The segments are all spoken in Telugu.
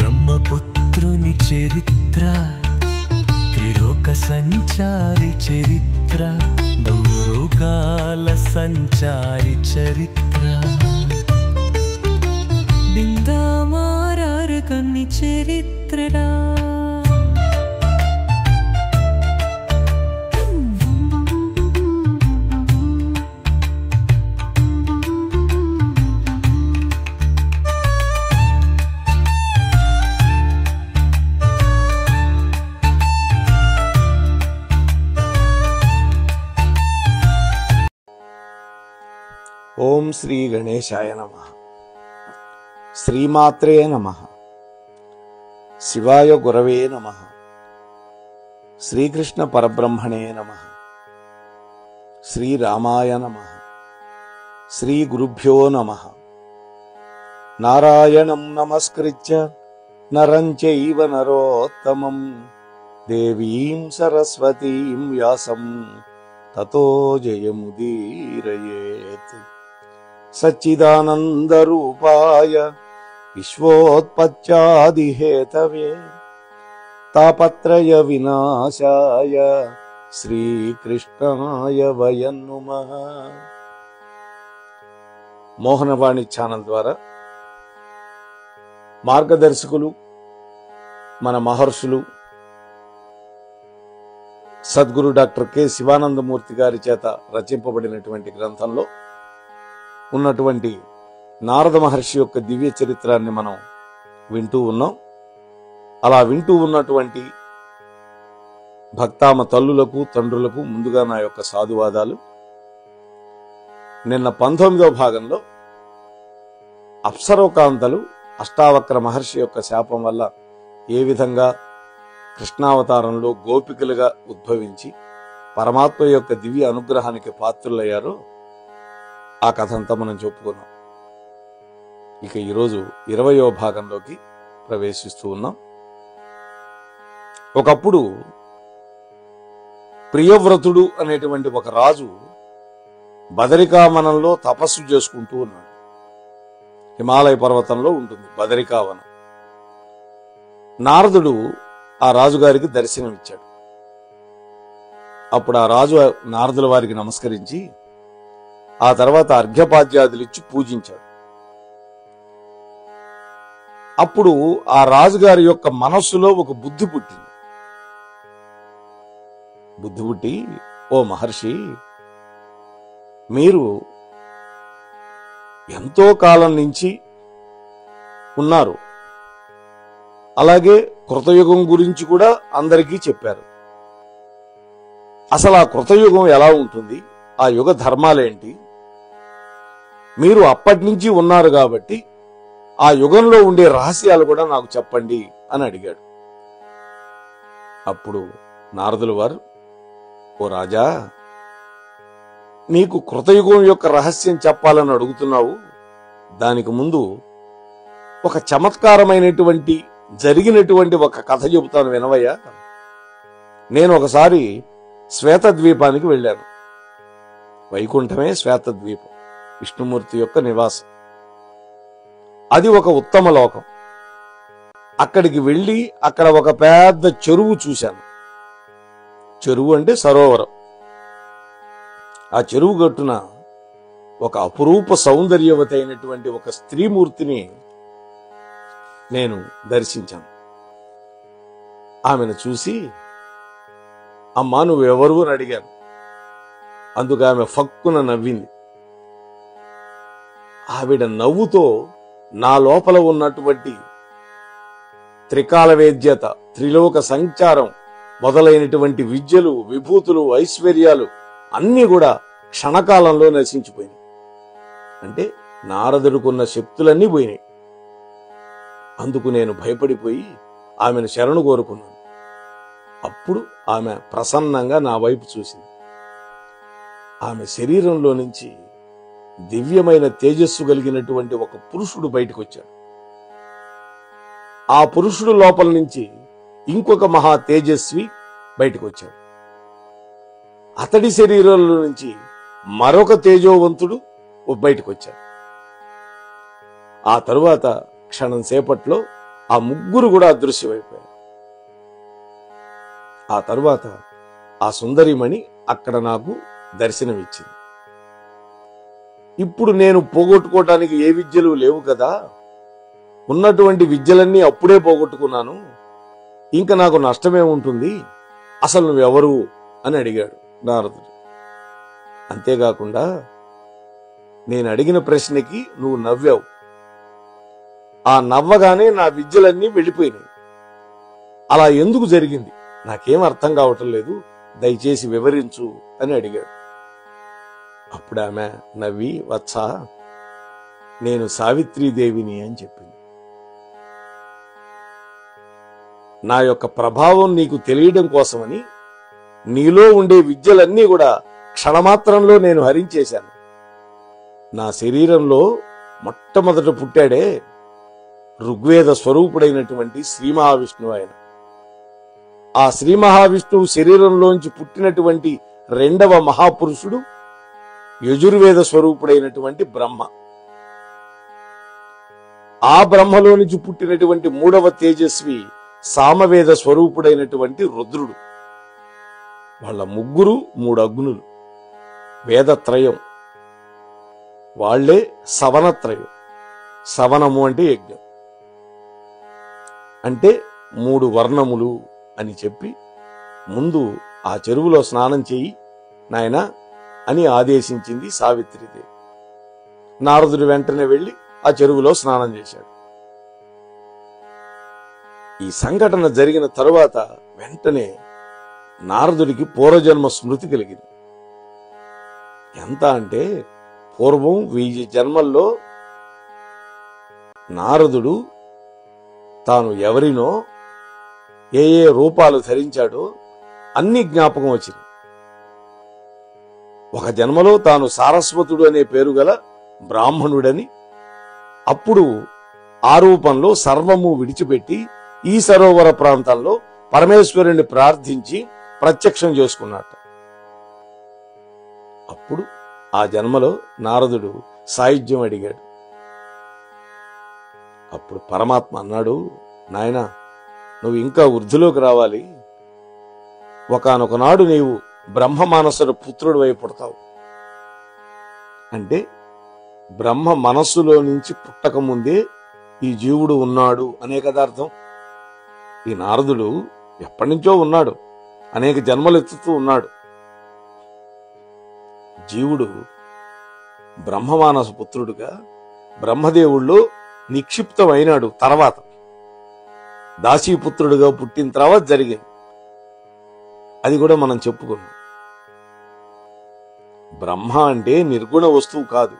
బ్రహ్మపుత్రుని చరిత్ర, త్రిలోక సంచారి చరిత్ర, భూలోకాల సంచారి చరిత్ర, బిందామారారు కన్ని చరిత్రడా. ఓం శ్రీ గణేశాయ నమః. శ్రీమాత్రే నమః. శివాయ గురవే నమః. శ్రీకృష్ణ పరబ్రహ్మణే నమః. శ్రీరామాయ నమః. శ్రీ గురుభ్యో నమః. నారాయణం నమస్కృత్య నరం చైవ నరోత్తమం దేవీం సరస్వతీం వ్యాసం తతో జయముదీరయేత్. సచ్చిదానందరూపాయ విశ్వోత్పత్యాదిహేతవే తాపత్రయ వినాశాయ శ్రీకృష్ణాయ వయం నమః. మోహనవాణి ఛానల్ ద్వారా మార్గదర్శకులు మన మహర్షులు సద్గురు డాక్టర్ కె శివానందమూర్తి గారి చేత రచింపబడినటువంటి గ్రంథంలో ఉన్నటువంటి నారద మహర్షి యొక్క దివ్య చరిత్రాన్ని మనం వింటూ ఉన్నాం. అలా వింటూ ఉన్నటువంటి భక్తామ తల్లులకు తండ్రులకు ముందుగా నా యొక్క సాధువాదాలు. నిన్న 19వ భాగంలో అప్సరోకాంతలు అష్టావక్ర మహర్షి యొక్క శాపం వల్ల ఏ విధంగా కృష్ణావతారంలో గోపికలుగా ఉద్భవించి పరమాత్మ యొక్క దివ్య అనుగ్రహానికి పాత్రులయ్యారో ఆ కథ అంతా మనం చెప్పుకున్నాం. ఇక ఈరోజు 20వ భాగంలోకి ప్రవేశిస్తూ ఉన్నాం. ఒకప్పుడు ప్రియవ్రతుడు అనేటువంటి ఒక రాజు బదరికావనంలో తపస్సు చేసుకుంటూ ఉన్నాడు. హిమాలయ పర్వతంలో ఉంటుంది బదరికావనం. నారదుడు ఆ రాజుగారికి దర్శనమిచ్చాడు. అప్పుడు ఆ రాజు నారదుల వారికి నమస్కరించి ఆ తర్వాత అర్ఘ్యపాద్యాదులు ఇచ్చి పూజించాడు. అప్పుడు ఆ రాజుగారి యొక్క మనస్సులో ఒక బుద్ధి పుట్టింది. బుద్ధి పుట్టి, ఓ మహర్షి, మీరు ఎంతో కాలం నుంచి ఉన్నారు, అలాగే కృతయుగం గురించి కూడా అందరికీ చెప్పారు. అసలు ఆ కృతయుగం ఎలా ఉంటుంది, ఆ యుగ ధర్మాలేంటి, మీరు అప్పటి నుంచి ఉన్నారు కాబట్టి ఆ యుగంలో ఉండే రహస్యాలు కూడా నాకు చెప్పండి అని అడిగాడు. అప్పుడు నారదుల వారు, ఓ రాజా, నీకు కృతయుగం యొక్క రహస్యం చెప్పాలని అడుగుతున్నావు, దానికి ముందు ఒక చమత్కారమైనటువంటి జరిగినటువంటి ఒక కథ చెబుతాను వినవయ్యా. నేను ఒకసారి శ్వేతద్వీపానికి వెళ్ళాను. వైకుంఠమే శ్వేతద్వీపం, విష్ణుమూర్తి యొక్క నివాసం. అది ఒక ఉత్తమ లోకం. అక్కడికి వెళ్ళి అక్కడ ఒక పెద్ద చెరువు చూశాను. చెరువు అంటే సరోవరం. ఆ చెరువు గట్టున ఒక అపురూప సౌందర్యవతి అయినటువంటి ఒక స్త్రీమూర్తిని నేను దర్శించాను. ఆమెను చూసి, అమ్మా నువ్వెవరు అని అడిగాను. అందుకు ఆమె ఫక్కున నవ్వింది. ఆవిడ నవ్వుతో నా లోపల ఉన్నటువంటి త్రికాల వేద్యత, త్రిలోక సంచారం మొదలైనటువంటి విద్యలు, విభూతులు, ఐశ్వర్యాలు అన్నీ కూడా క్షణకాలంలో నశించిపోయినాయి. అంటే నారదుడుకున్న శక్తులన్నీ పోయినాయి. అందుకు నేను భయపడిపోయి ఆమెను శరణు కోరుకున్నాను. అప్పుడు ఆమె ప్రసన్నంగా నా వైపు చూసింది. ఆమె శరీరంలో నుంచి దివ్యమైన తేజస్సు కలిగినటువంటి ఒక పురుషుడు బయటకు వచ్చాడు. ఆ పురుషుడు లోపల నుంచి ఇంకొక మహా తేజస్వి బయటకు వచ్చాడు. అతడి శరీరంలో నుంచి మరొక తేజోవంతుడు బయటకు వచ్చాడు. ఆ తరువాత క్షణం సేపట్లో ఆ ముగ్గురు కూడా అదృశ్యమైపోయారు. ఆ తరువాత ఆ సుందరిమణి అక్కడ నాకు దర్శనమిచ్చింది. ఇప్పుడు నేను పోగొట్టుకోవటానికి ఏ విద్యలు లేవు కదా, ఉన్నటువంటి విద్యలన్నీ అప్పుడే పోగొట్టుకున్నాను, ఇంకా నాకు నష్టమేముంటుంది, అసలు నువ్వెవరు అని అడిగాడు నారదుడు. అంతేకాకుండా నేను అడిగిన ప్రశ్నకి నువ్వు నవ్వావు. ఆ నవ్వగానే నా విద్యలన్నీ వెళ్ళిపోయినాయి. అలా ఎందుకు జరిగింది నాకేం అర్థం కావటం లేదు, దయచేసి వివరించు అని అడిగాడు. అప్పుడు ఆమె నవ్వి, వత్సా, నేను సావిత్రీదేవిని అని చెప్పింది. నా యొక్క ప్రభావం నీకు తెలియడం కోసమని నీలో ఉండే విద్యలన్నీ కూడా క్షణమాత్రంలో నేను హరించేశాను. నా శరీరంలో మొట్టమొదట పుట్టాడే ఋగ్వేద స్వరూపుడైనటువంటి శ్రీ మహావిష్ణువు. ఆయన ఆ శ్రీ మహావిష్ణువు శరీరంలోంచి పుట్టినటువంటి రెండవ మహాపురుషుడు యజుర్వేద స్వరూపుడైనటువంటి బ్రహ్మ. ఆ బ్రహ్మలో నుంచి పుట్టినటువంటి మూడవ తేజస్వి సామవేద స్వరూపుడైనటువంటి రుద్రుడు. వాళ్ళ ముగ్గురు మూడు అగ్నులు, వేదత్రయం. వాళ్లే సవనత్రయం. సవనము అంటే యజ్ఞం, అంటే మూడు వర్ణములు అని చెప్పి ముందు ఆ చెరువులో స్నానం చేయి నాయనా అని ఆదేశించింది సావిత్రిదేవి. నారదుడు వెంటనే వెళ్లి ఆ చెరువులో స్నానం చేశాడు. ఈ సంఘటన జరిగిన తరువాత వెంటనే నారదుడికి పూర్వజన్మ స్మృతి కలిగింది. ఎంత అంటే పూర్వం 1000 జన్మల్లో నారదుడు తాను ఎవరినో ఏ ఏ రూపాలు ధరించాడో అన్ని జ్ఞాపకం వచ్చింది. ఒక జన్మలో తాను సారస్వతుడు అనే పేరు గల బ్రాహ్మణుడని, అప్పుడు ఆ రూపంలో సర్వము విడిచిపెట్టి ఈ సరోవర ప్రాంతంలో పరమేశ్వరుని ప్రార్థించి ప్రత్యక్షం చేసుకున్నట్ట. అప్పుడు ఆ జన్మలో నారదుడు సాయుధ్యం అడిగాడు. అప్పుడు పరమాత్మ అన్నాడు, నాయనా, నువ్వు ఇంకా వృద్ధిలోకి రావాలి. ఒకానొక నాడు నీవు బ్రహ్మమానసుడు పుత్రుడు అయి పుడతావు. అంటే బ్రహ్మ మనస్సులో నుంచి పుట్టక ముందే ఈ జీవుడు ఉన్నాడు అనే కదా అర్థం. ఈ నారదుడు ఎప్పటి నుంచో ఉన్నాడు, అనేక జన్మలు ఎత్తుతూ ఉన్నాడు. జీవుడు బ్రహ్మమానస పుత్రుడుగా బ్రహ్మదేవుళ్ళు నిక్షిప్తమైనాడు. తర్వాత దాసీపుత్రుడుగా పుట్టిన తర్వాత జరిగింది. అది కూడా మనం చెప్పుకున్నాం. బ్రహ్మ అంటే నిర్గుణ వస్తువు కాదు,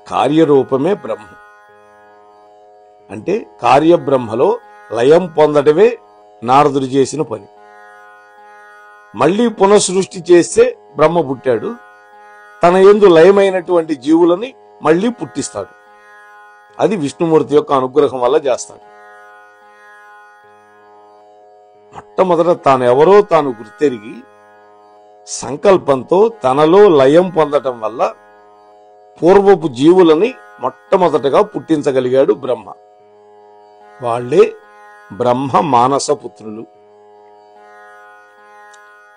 కార్యరూపమే బ్రహ్మ. అంటే కార్యబ్రహ్మలో లయం పొందడమే నారదుడు చేసిన పని. మళ్లీ పునఃసృష్టి చేస్తే బ్రహ్మ పుట్టాడు, తన యందు లయమైనటువంటి జీవులని మళ్లీ పుట్టిస్తాడు. అది విష్ణుమూర్తి యొక్క అనుగ్రహం వల్ల చేస్తాడు. మొట్టమొదట తాను ఎవరో తాను గుర్తెరిగి సంకల్పంతో తనలో లయం పొందటం వల్ల పూర్వపు జీవులని మొట్టమొదటగా పుట్టించగలిగాడు బ్రహ్మ. వాళ్లే బ్రహ్మ మానస పుత్రులు.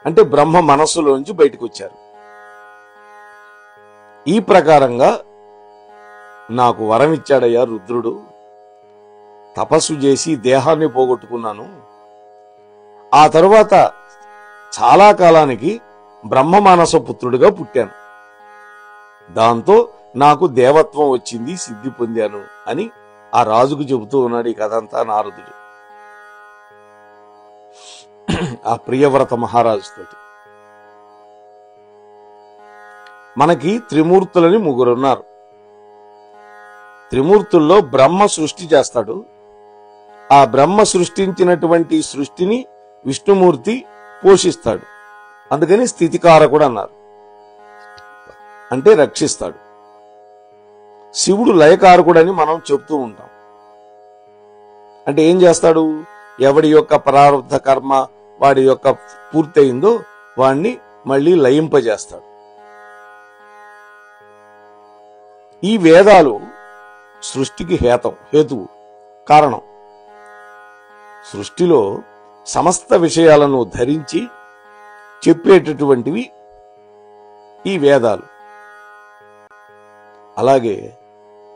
అంటే బ్రహ్మ మనస్సులోంచి బయటకు వచ్చారు. ఈ ప్రకారంగా నాకు వరం ఇచ్చాడయ్యా రుద్రుడు. తపస్సు చేసి దేహాన్ని పోగొట్టుకున్నాను. ఆ తరువాత చాలా కాలానికి బ్రహ్మమానస పుత్రుడిగా పుట్టాను. దాంతో నాకు దేవత్వం వచ్చింది, సిద్ధి పొందాను అని ఆ రాజుకు చెబుతూ ఉన్నాడు ఈ కథ అంతా నారదుడు. ఆ ప్రియవ్రత మహారాజుతోటి. మనకి త్రిమూర్తులని ముగ్గురున్నారు. త్రిమూర్తుల్లో బ్రహ్మ సృష్టి చేస్తాడు. ఆ బ్రహ్మ సృష్టించినటువంటి సృష్టిని విష్ణుమూర్తి పోషిస్తాడు. అందుకని స్థితికారకుడు అన్నారు. అంటే రక్షిస్తాడు. శివుడు లయకారకుడని మనం చెప్తూ ఉంటాం. అంటే ఏం చేస్తాడు? ఎవడి యొక్క ప్రారంధ కర్మ వాడి యొక్క పూర్తయిందో వాణ్ణి మళ్ళీ లయింపజేస్తాడు. ఈ వేదాలు సృష్టికి హేతువు. కారణం. సృష్టిలో సమస్త విషయాలను ధరించి చెప్పేటటువంటివి ఈ వేదాలు. అలాగే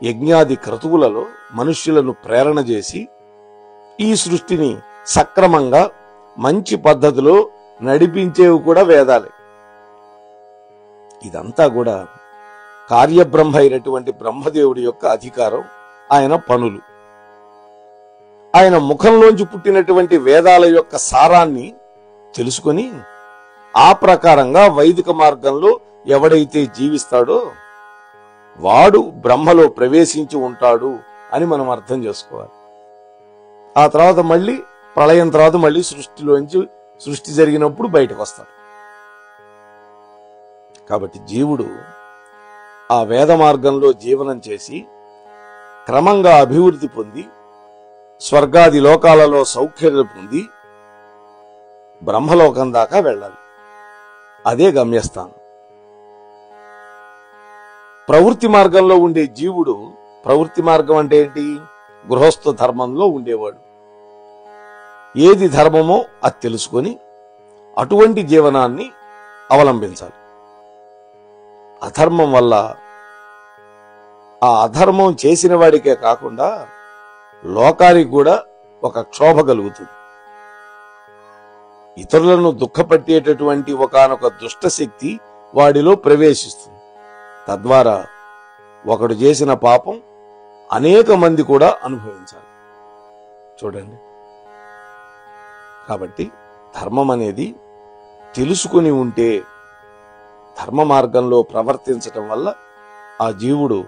యజ్ఞాది క్రతువులలో మనుష్యులను ప్రేరణ చేసి ఈ సృష్టిని సక్రమంగా మంచి పద్ధతిలో నడిపించేవి కూడా వేదాలే. ఇదంతా కూడా కార్యబ్రహ్మ అయినటువంటి బ్రహ్మదేవుడి యొక్క అధికారం, ఆయన పనులు. ఆయన ముఖంలోంచి పుట్టినటువంటి వేదాల యొక్క సారాన్ని తెలుసుకొని ఆ ప్రకారంగా వైదిక మార్గంలో ఎవడైతే జీవిస్తాడో వాడు బ్రహ్మలో ప్రవేశించి ఉంటాడు అని మనం అర్థం చేసుకోవాలి. ఆ తర్వాత మళ్ళీ ప్రళయం తర్వాత మళ్ళీ సృష్టి జరిగినప్పుడు బయటకు వస్తాడు. కాబట్టి జీవుడు ఆ వేద మార్గంలో జీవనం చేసి క్రమంగా అభివృద్ధి పొంది స్వర్గాది లోకాలలో సౌఖ్యాలు పొంది బ్రహ్మలోకం దాకా వెళ్ళాలి. అదే గమ్యస్థానం. ప్రవృత్తి మార్గంలో ఉండే జీవుడు, ప్రవృత్తి మార్గం అంటే ఏంటి? గృహస్థ ధర్మంలో ఉండేవాడు. ఏది ధర్మమో అది తెలుసుకొని అటువంటి జీవనాన్ని అవలంబించాలి. అధర్మం వల్ల ఆ అధర్మం చేసిన వాడికే కాకుండా లోకానికి కూడా ఒక క్షోభ కలుగుతుంది. ఇతరులను దుఃఖపెట్టేటటువంటి ఒకానొక దుష్టశక్తి వాడిలో ప్రవేశిస్తుంది. తద్వారా ఒకడు చేసిన పాపం అనేక మంది కూడా అనుభవించాలి. చూడండి, కాబట్టి ధర్మం అనేది తెలుసుకుని ఉంటే ధర్మ మార్గంలో ప్రవర్తించటం వల్ల ఆ జీవుడు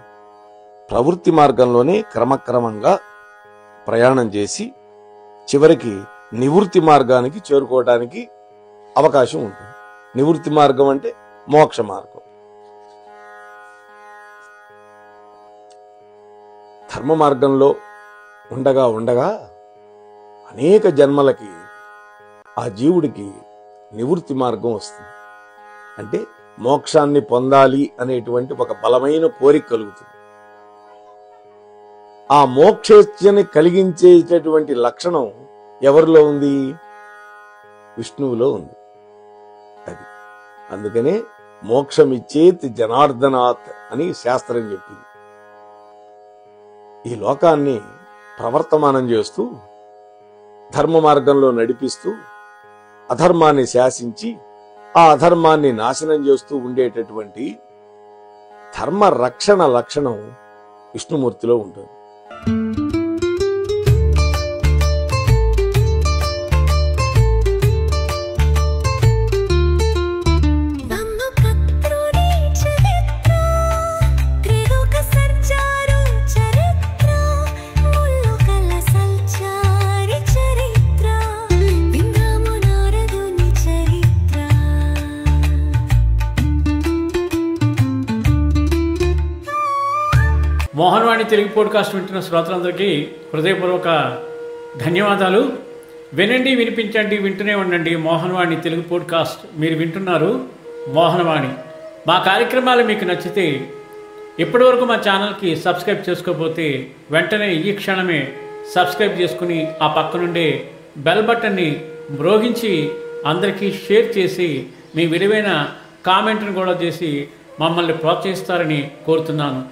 ప్రవృత్తి మార్గంలోనే క్రమక్రమంగా ప్రయాణం చేసి చివరికి నివృత్తి మార్గానికి చేరుకోవడానికి అవకాశం ఉంటుంది. నివృత్తి మార్గం అంటే మోక్ష మార్గం. ధర్మ మార్గంలో ఉండగా ఉండగా అనేక జన్మలకి ఆ జీవుడికి నివృత్తి మార్గం వస్తుంది. అంటే మోక్షాన్ని పొందాలి అనేటువంటి ఒక బలమైన కోరిక కలుగుతుంది. ఆ మోక్షాన్ని కలిగించేటటువంటి లక్షణం ఎవరిలో ఉంది? విష్ణువులో ఉంది. అది అందుకనే మోక్షమిచ్చేత్ జనార్దనాత్ అని శాస్త్రం చెప్పింది. ఈ లోకాన్ని ప్రవర్తమానం చేస్తూ ధర్మ మార్గంలో నడిపిస్తూ అధర్మాన్ని శాసించి ఆ అధర్మాన్ని నాశనం చేస్తూ ఉండేటటువంటి ధర్మ రక్షణ లక్షణం విష్ణుమూర్తిలో ఉంటుంది. మోహన్వాణి తెలుగు పోడ్కాస్ట్ వింటున్న శ్రోతలందరికీ హృదయపూర్వక ధన్యవాదాలు. వినండి, వినిపించండి, వింటూనే ఉండండి. మోహన్వాణి తెలుగు పోడ్కాస్ట్ మీరు వింటున్నారు. మోహన్వాణి. మా కార్యక్రమాలు మీకు నచ్చితే ఇప్పటివరకు మా ఛానల్కి సబ్స్క్రైబ్ చేసుకోకపోతే వెంటనే ఈ క్షణమే సబ్స్క్రైబ్ చేసుకుని ఆ పక్కనుండే బెల్ బటన్ని మ్రోగించి అందరికీ షేర్ చేసి మీ విలువైన కామెంట్ను కూడా చేసి మమ్మల్ని ప్రోత్సహిస్తారని కోరుతున్నాను.